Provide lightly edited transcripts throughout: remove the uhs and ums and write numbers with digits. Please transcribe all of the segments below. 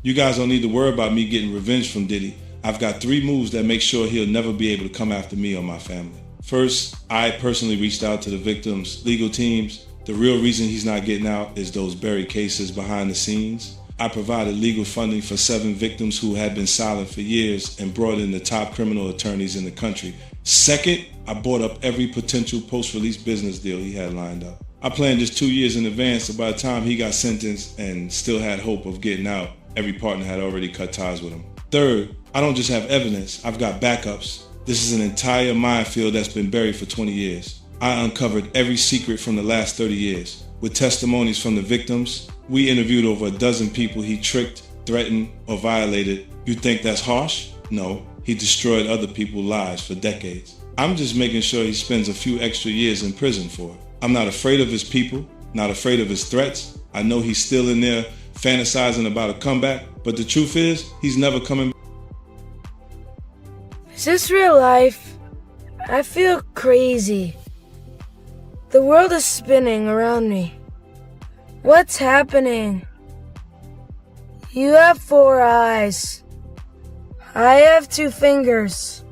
You guys don't need to worry about me getting revenge from Diddy. I've got 3 moves that make sure he'll never be able to come after me or my family. First, I personally reached out to the victims' legal teams. The real reason he's not getting out is those buried cases behind the scenes. I provided legal funding for 7 victims who had been silent for years and brought in the top criminal attorneys in the country. Second, I bought up every potential post-release business deal he had lined up. I planned this 2 years in advance, so by the time he got sentenced and still had hope of getting out, every partner had already cut ties with him. Third, I don't just have evidence, I've got backups. This is an entire minefield that's been buried for 20 years. I uncovered every secret from the last 30 years. With testimonies from the victims, we interviewed over a dozen people he tricked, threatened, or violated. You think that's harsh? No, he destroyed other people's lives for decades. I'm just making sure he spends a few extra years in prison for it. I'm not afraid of his people, not afraid of his threats. I know he's still in there fantasizing about a comeback, but the truth is, he's never coming back. Is this real life? I feel crazy. The world is spinning around me. What's happening? You have 4 eyes. I have 2 fingers.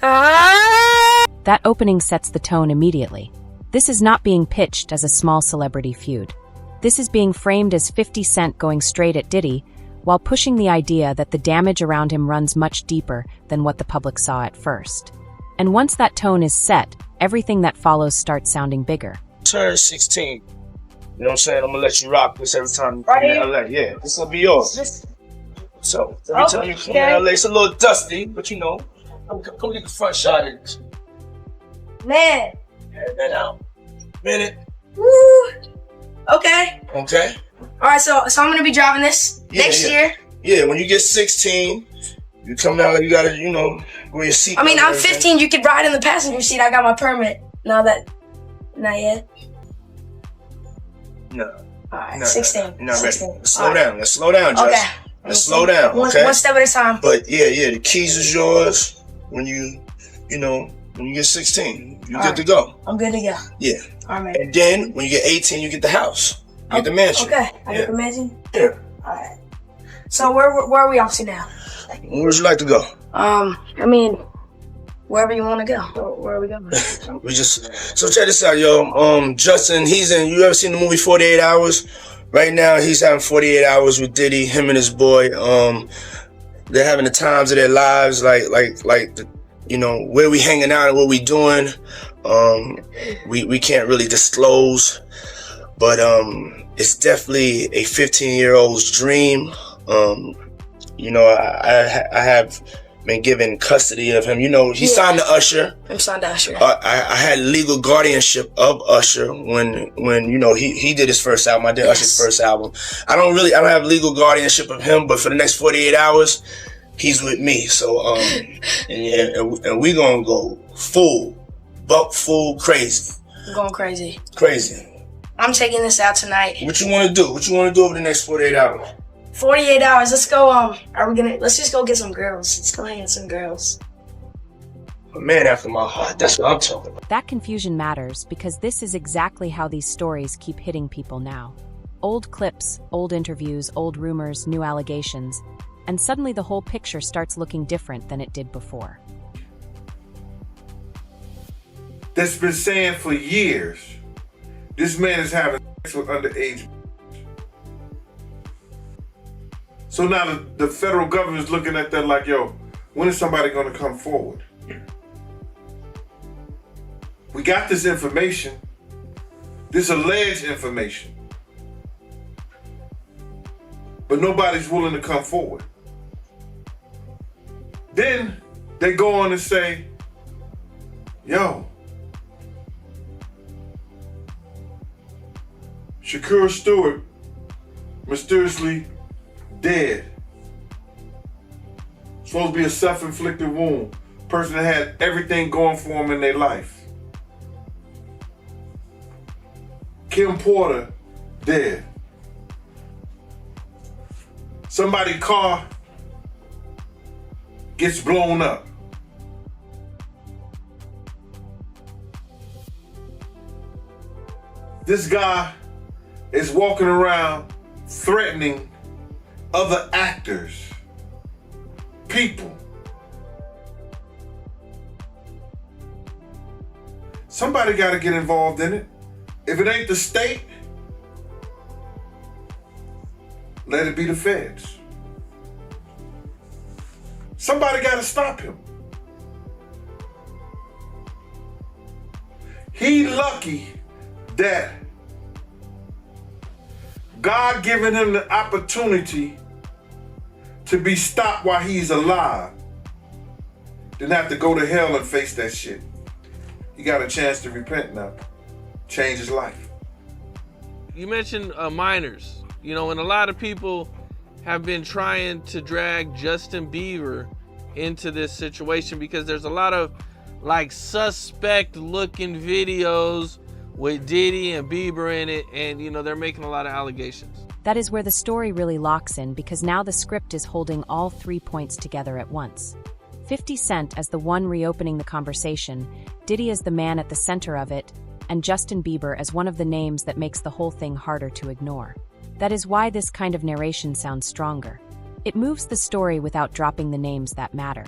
Ah! That opening sets the tone immediately. This is not being pitched as a small celebrity feud. This is being framed as 50 Cent going straight at Diddy, while pushing the idea that the damage around him runs much deeper than what the public saw at first. And once that tone is set, everything that follows starts sounding bigger. Turn 16. You know what I'm saying? I'm gonna let you rock this every time you come to LA. Yeah, this will be yours. So, every time you come to LA, it's a little dusty, but you know, come get the front shot of this. Man. Head that out. Minute. Woo. Okay. Okay. Alright, so I'm gonna be driving this next year. Yeah, when you get 16, you come down, you gotta, you know, wear your seat. I mean, I'm 15, you could ride in the passenger seat. I got my permit. Not yet. No. Alright, 16. You're not 16. ready. Slow down. Let's slow down, Josh. Okay. Let's slow down, okay? One step at a time. But yeah, the keys is yours when you get 16. You good to go. I'm good to go. Yeah. Alright. And then when you get 18, you get the house. You get the mansion. Okay. I get the mansion? Yeah. Alright. So where are we off to now? Where would you like to go? I mean, wherever you want to go. Where are we going? So check this out, yo. Justin, you ever seen the movie 48 Hours? Right now, he's having 48 hours with Diddy, him and his boy. They're having the times of their lives, like where we hanging out and what we doing. We can't really disclose, but it's definitely a 15-year-old's dream. I have been given custody of him. He signed to Usher. I'm signed to Usher. I had legal guardianship of Usher when he did his first album. I did Usher's first album. I don't have legal guardianship of him, but for the next 48 hours, he's with me. So and we gonna go full crazy. I'm going crazy. Crazy. I'm taking this out tonight. What you want to do? What you want to do over the next 48 hours? 48 hours. Let's go. Let's just go get some girls. Let's go hang with some girls. A man after my heart. That's what I'm talking about. That confusion matters because this is exactly how these stories keep hitting people now. Old clips, old interviews, old rumors, new allegations, and suddenly the whole picture starts looking different than it did before. That's been saying for years, this man is having sex with underage. So now the federal government is looking at that like, yo, when is somebody going to come forward? We got this information, this alleged information, but nobody's willing to come forward. Then they go on and say, yo, Shakur Stewart mysteriously dead. Supposed to be a self-inflicted wound. Person that had everything going for him in their life. Kim Porter dead. Somebody's car gets blown up. This guy is walking around threatening other actors, people. Somebody got to get involved in it. If it ain't the state, let it be the feds. Somebody got to stop him. He lucky that God given him the opportunity to be stopped while he's alive. Didn't have to go to hell and face that shit. He got a chance to repent now. Change his life. You mentioned minors, and a lot of people have been trying to drag Justin Bieber into this situation because there's a lot of suspect looking videos with Diddy and Bieber in it, and they're making a lot of allegations. That is where the story really locks in, because now the script is holding all 3 points together at once. 50 Cent as the one reopening the conversation, Diddy as the man at the center of it, and Justin Bieber as one of the names that makes the whole thing harder to ignore. That is why this kind of narration sounds stronger. It moves the story without dropping the names that matter.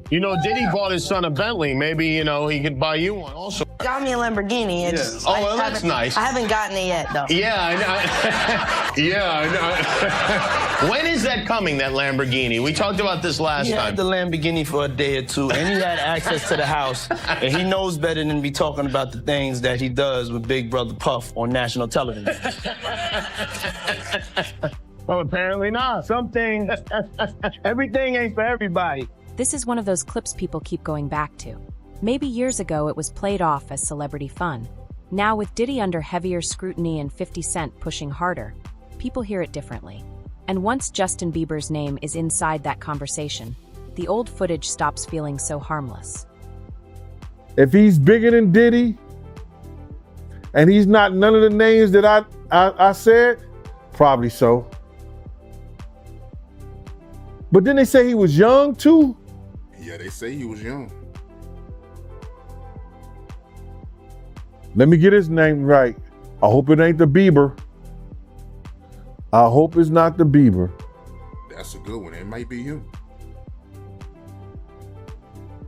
Diddy bought his son a Bentley. Maybe, he could buy you one also. Got me a Lamborghini. That's nice. I haven't gotten it yet, though. Yeah, I know. Yeah, I know. When is that coming, that Lamborghini? We talked about this last He time. had the Lamborghini for a day or two, and he had access to the house. And he knows better than be talking about the things that he does with Big Brother Puff on national television. Well, apparently not. Something, everything ain't for everybody. This is one of those clips people keep going back to. Maybe years ago it was played off as celebrity fun. Now with Diddy under heavier scrutiny and 50 Cent pushing harder, people hear it differently. And once Justin Bieber's name is inside that conversation, the old footage stops feeling so harmless. If he's bigger than Diddy, and he's not none of the names that I said, probably so. But then they say he was young too. Yeah, they say he was young. Let me get his name right. I hope it ain't the Bieber. I hope it's not the Bieber. That's a good one. It might be him.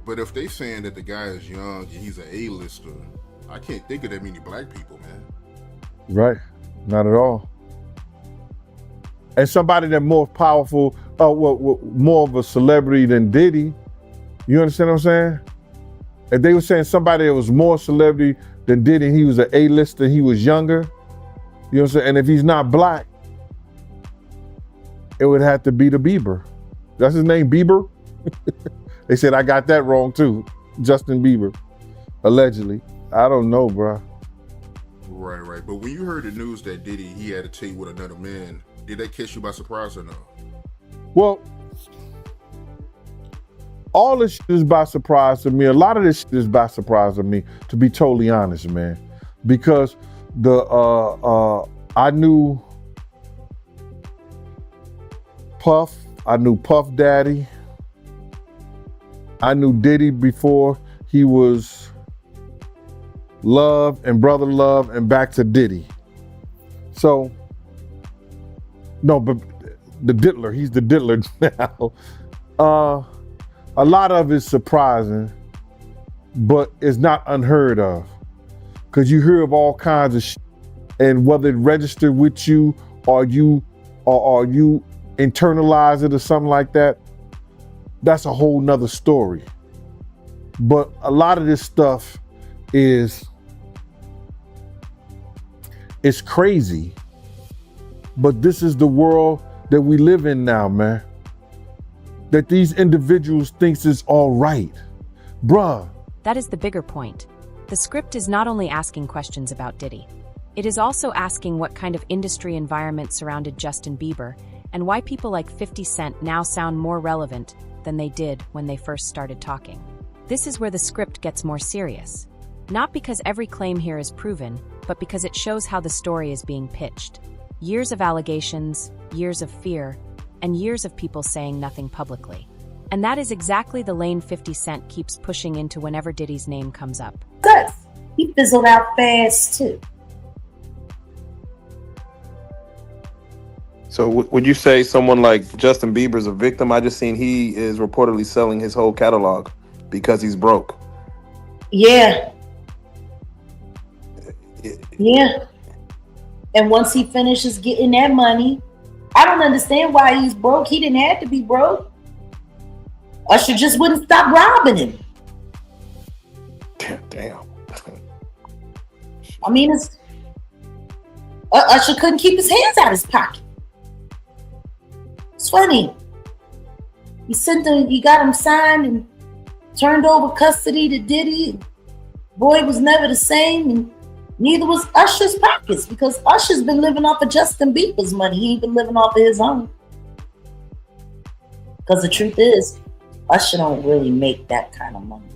But if they saying that the guy is young and he's an A-lister, I can't think of that many black people, man. Right. Not at all. And somebody that's more powerful, more of a celebrity than Diddy. You understand what I'm saying? If they were saying somebody that was more celebrity than Diddy, he was an A-lister, he was younger. You know what I'm saying? And if he's not black, it would have to be the Bieber. That's his name, Bieber? They said I got that wrong too. Justin Bieber, allegedly. I don't know, bro. Right. But when you heard the news that Diddy, he had a tape with another man, did that catch you by surprise or no? Well, all this shit is by surprise to me. A lot of this shit is by surprise to me, to be totally honest, man. Because I knew Puff, I knew Puff Daddy, I knew Diddy before he was Love and Brother Love and back to Diddy. So, no, but the diddler, he's the diddler now. A lot of it's surprising, but it's not unheard of. Because you hear of all kinds of shit, and whether it registered with you or you internalize it or something like that, that's a whole nother story. But a lot of this stuff is crazy. But this is the world that we live in now, man. That these individuals thinks is all right. Bruh. That is the bigger point. The script is not only asking questions about Diddy. It is also asking what kind of industry environment surrounded Justin Bieber and why people like 50 Cent now sound more relevant than they did when they first started talking. This is where the script gets more serious. Not because every claim here is proven, but because it shows how the story is being pitched. Years of allegations, years of fear, and years of people saying nothing publicly. And that is exactly the lane 50 Cent keeps pushing into whenever Diddy's name comes up. Good. He fizzled out fast, too. So would you say someone like Justin Bieber is a victim? I just seen he is reportedly selling his whole catalog because he's broke. Yeah. Yeah. And once he finishes getting that money, I don't understand why he's broke. He didn't have to be broke. Usher just wouldn't stop robbing him. Damn. I mean, Usher couldn't keep his hands out of his pocket. It's funny. He got him signed and turned over custody to Diddy. Boy was never the same, and neither was Usher's pockets, because Usher's been living off of Justin Bieber's money. He ain't been living off of his own. Because the truth is, Usher don't really make that kind of money.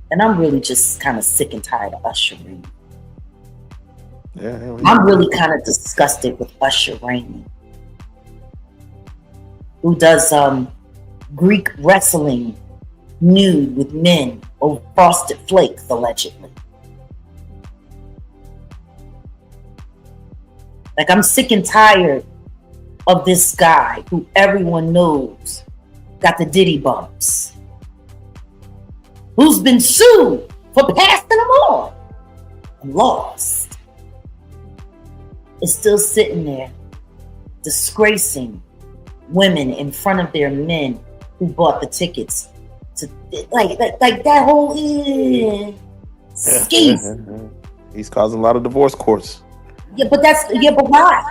And I'm really just kind of sick and tired of Usher reigning. Yeah, I'm really kind of disgusted with Usher reigning, who does Greek wrestling nude with men over Frosted Flakes, allegedly. Like, I'm sick and tired of this guy who everyone knows got the Diddy bumps, who's been sued for passing them on and lost, is still sitting there disgracing women in front of their men who bought the tickets to like that whole scheme. He's causing a lot of divorce courts. But why?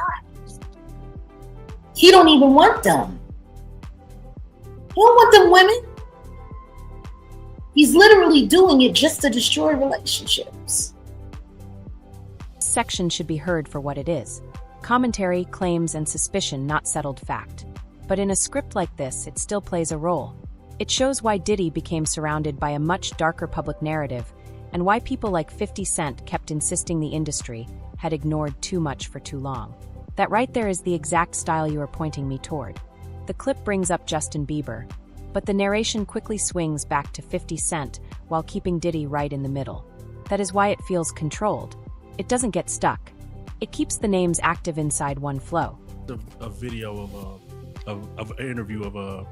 He don't even want them. He don't want them women. He's literally doing it just to destroy relationships. This section should be heard for what it is: commentary, claims, and suspicion, not settled fact. But in a script like this, it still plays a role. It shows why Diddy became surrounded by a much darker public narrative, and why people like 50 Cent kept insisting the industry had ignored too much for too long. That right there is the exact style you are pointing me toward. The clip brings up Justin Bieber, but the narration quickly swings back to 50 Cent while keeping Diddy right in the middle. That is why it feels controlled. It doesn't get stuck. It keeps the names active inside one flow. A video of an interview of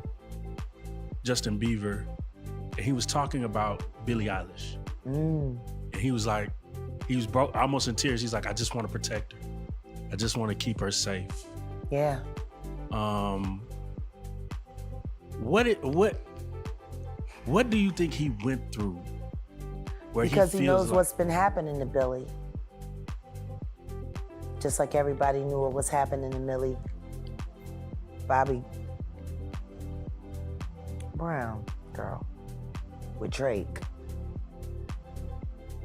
Justin Bieber, and he was talking about Billie Eilish. And he was like, he was broke, almost in tears. He's like, I just want to protect her. I just want to keep her safe. Yeah. What do you think he went through? Because he knows what's been happening to Billie. Just like everybody knew what was happening to Millie Bobby Brown girl with Drake.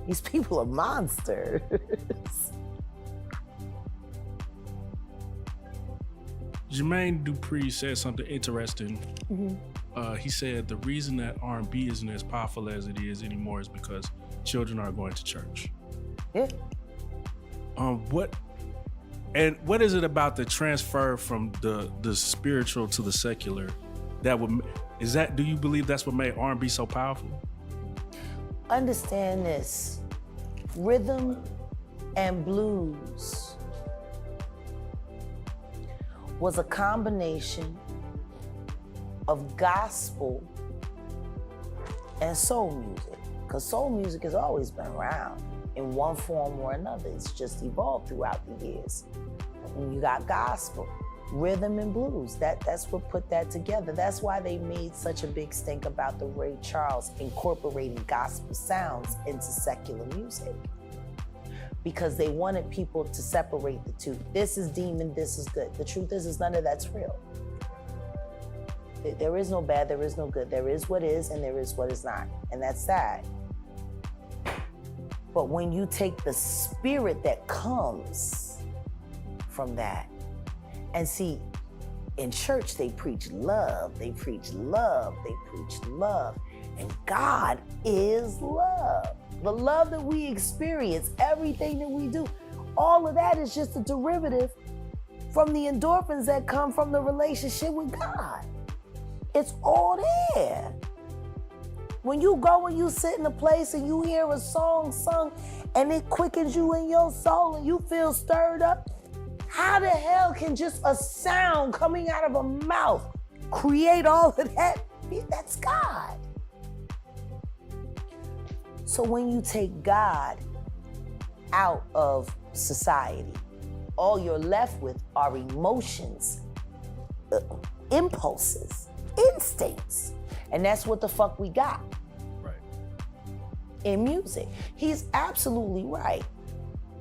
These people are monsters. Jermaine Dupri said something interesting. He said the reason that R&B isn't as powerful as it is anymore is because children are going to church. Yeah. What is it about the transfer from the spiritual to the secular do you believe that's what made R&B so powerful? Understand this. Rhythm and blues was a combination of gospel and soul music. Because soul music has always been around in one form or another. It's just evolved throughout the years. And you got gospel, rhythm and blues. That's what put that together. That's why they made such a big stink about the Ray Charles incorporating gospel sounds into secular music. Because they wanted people to separate the two. This is demon, this is good. The truth is none of that's real. There is no bad, there is no good. There is what is and there is what is not. And that's sad. But when you take the spirit that comes from that, and see, in church they preach love, they preach love, they preach love. And God is love. The love that we experience, everything that we do, all of that is just a derivative from the endorphins that come from the relationship with God. It's all there. When you go and you sit in a place and you hear a song sung and it quickens you in your soul and you feel stirred up, How the hell can just a sound coming out of a mouth create all of that? That's God. So when you take God out of society, all you're left with are emotions, impulses, instincts. And that's what the fuck we got. Right. In music. He's absolutely right.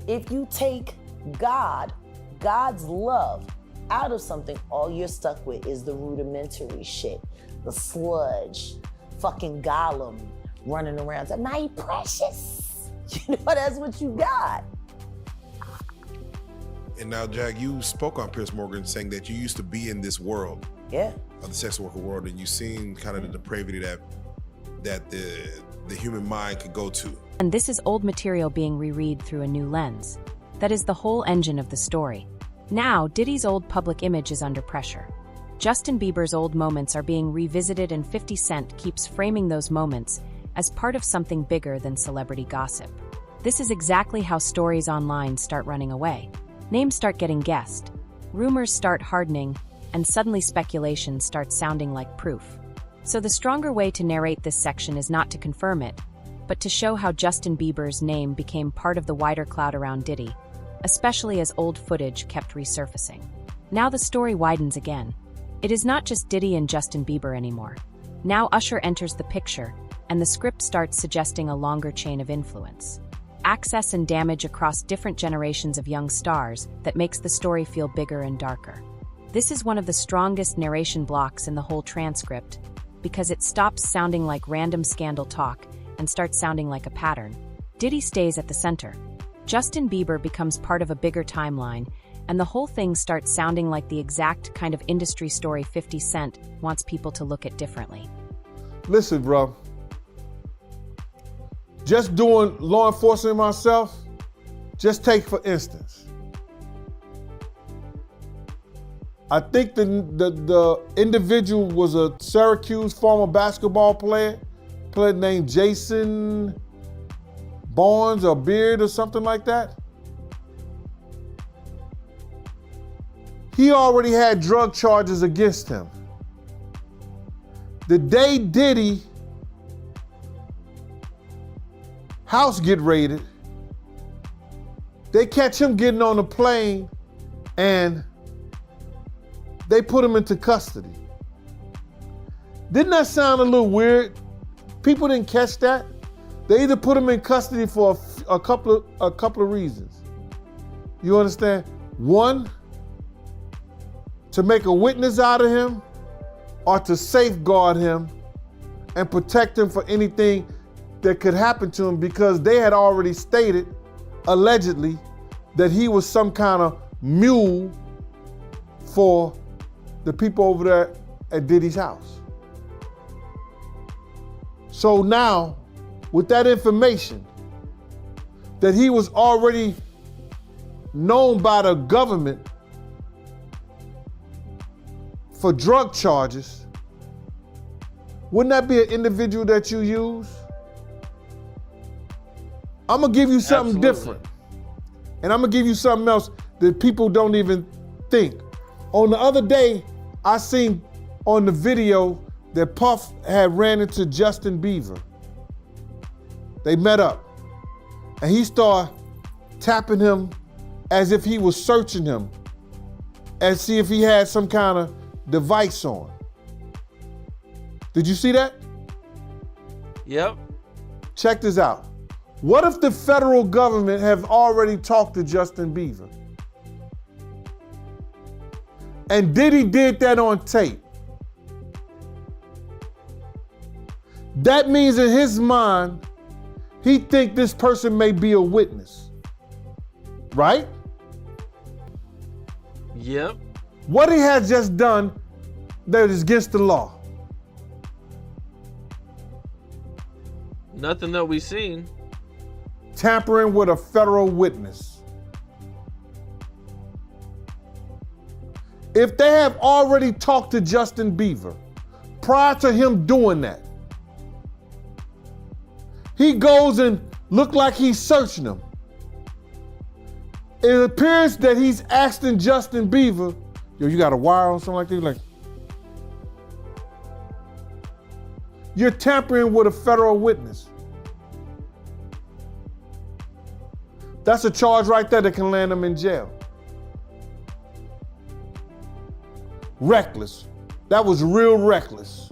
If you take God, God's love out of something, all you're stuck with is the rudimentary shit. The sludge, fucking Gollum running around saying, my precious. You know, that's what you got. And now, Jack, you spoke on Piers Morgan saying that you used to be in this world. Yeah. Of the sex worker world, and you've seen kind of the depravity that the human mind could go to. And this is old material being reread through a new lens. That is the whole engine of the story. Now, Diddy's old public image is under pressure. Justin Bieber's old moments are being revisited, and 50 Cent keeps framing those moments as part of something bigger than celebrity gossip. This is exactly how stories online start running away. Names start getting guessed, rumors start hardening, and suddenly speculation starts sounding like proof. So the stronger way to narrate this section is not to confirm it, but to show how Justin Bieber's name became part of the wider cloud around Diddy, especially as old footage kept resurfacing. Now the story widens again. It is not just Diddy and Justin Bieber anymore. Now Usher enters the picture, and the script starts suggesting a longer chain of influence. Access and damage across different generations of young stars that makes the story feel bigger and darker. This is one of the strongest narration blocks in the whole transcript, because it stops sounding like random scandal talk and starts sounding like a pattern. Diddy stays at the center. Justin Bieber becomes part of a bigger timeline, and the whole thing starts sounding like the exact kind of industry story 50 Cent wants people to look at differently. Listen, bro. Just doing law enforcement myself, just take for instance. I think the individual was a Syracuse former basketball player named Jason Barnes or Beard or something like that. He already had drug charges against him. The day Diddy house get raided, they catch him getting on a plane and they put him into custody. Didn't that sound a little weird? People didn't catch that. They either put him in custody for a couple of reasons. You understand? One, to make a witness out of him, or to safeguard him and protect him for anything that could happen to him, because they had already stated, allegedly, that he was some kind of mule for the people over there at Diddy's house. So now, with that information, that he was already known by the government for drug charges, wouldn't that be an individual that you use? I'm gonna give you something different. And I'm gonna give you something else that people don't even think. On the other day, I seen on the video that Puff had ran into Justin Bieber. They met up, and he started tapping him as if he was searching him and see if he had some kind of device on. Did you see that? Yep. Check this out. What if the federal government have already talked to Justin Bieber? And Diddy did that on tape. That means in his mind, he think this person may be a witness. Right? Yep. What he has just done that is against the law? Nothing that we've seen. Tampering with a federal witness. If they have already talked to Justin Bieber prior to him doing that, he goes and look like he's searching him. It appears that he's asking Justin Bieber, yo, you got a wire on something like that? Like, you're tampering with a federal witness. That's a charge right there that can land him in jail. Reckless. That was real reckless.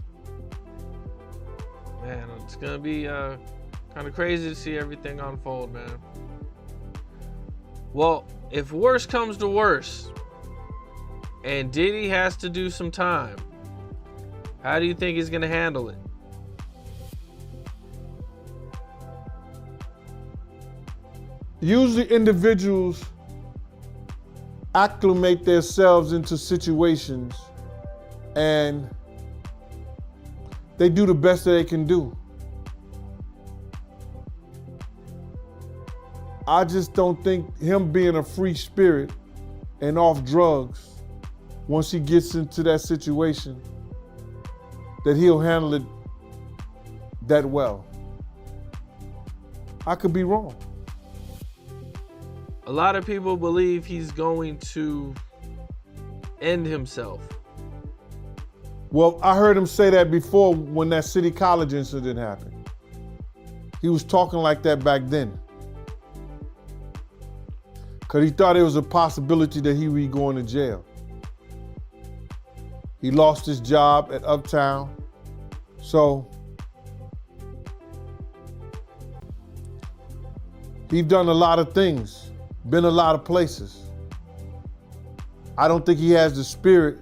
Man, it's gonna be kind of crazy to see everything unfold, man. Well, if worse comes to worse, and Diddy has to do some time, how do you think he's gonna handle it? Usually individuals acclimate themselves into situations and they do the best that they can do. I just don't think him being a free spirit and off drugs, once he gets into that situation, that he'll handle it that well. I could be wrong. A lot of people believe he's going to end himself. Well, I heard him say that before when that City College incident happened. He was talking like that back then. Because he thought it was a possibility that he would be going to jail. He lost his job at Uptown. So he's done a lot of things, been a lot of places. I don't think he has the spirit